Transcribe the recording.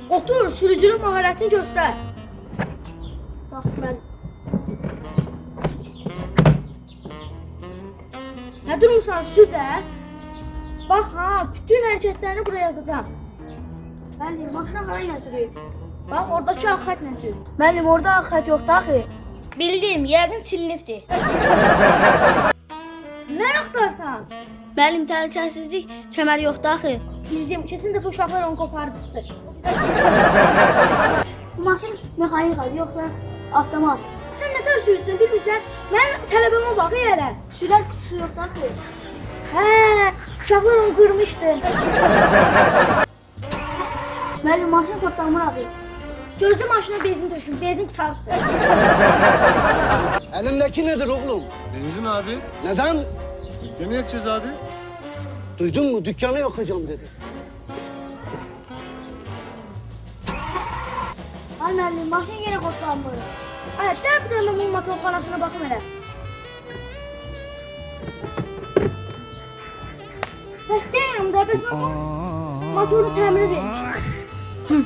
Otur, sürücülük maharətini göstər. Bax, mən. Nə durursan, sür də. Bax, ha, bütün hərəkətlərini buraya yazacağım. Müəllim, maşına hara ilə sürüyor? Bax, oradakı ağ xətlə sür. Müəllim, orada ağ xət yoxdur axı. Bildim, yəqin silinibdir. Nə axtarsan? Müəllim, təhlükəsizlik kəməri yoxdur axı. Bildim, kesin dəfə uşaqlar onu qopardıqdır. Bu maşın mexanikadır, yoxsa avtomat. Sən nə tər sürücüsən bilmirsən? Mənim tələbəmə bax elə. Sürət qutusu yoxdur axı. Hə, uşaqlar onu qırmışdı. Müəllim, maşın kodlamır axı. Gözlə maşına benzin tökün, benzin qurtarıbdır. Elindeki nedir oğlum? Benzin abi. Neden? Dükkanı yakacağız abi. Duydun mu? Dükkanı yakacağım dedi. Ay müəllim, maşın yenə kodlanmır. Ay, dəb də mən bunun motorxanasına baxım elə. Bəs deyirəm də, bəs mən motoru təmiri vermişdim.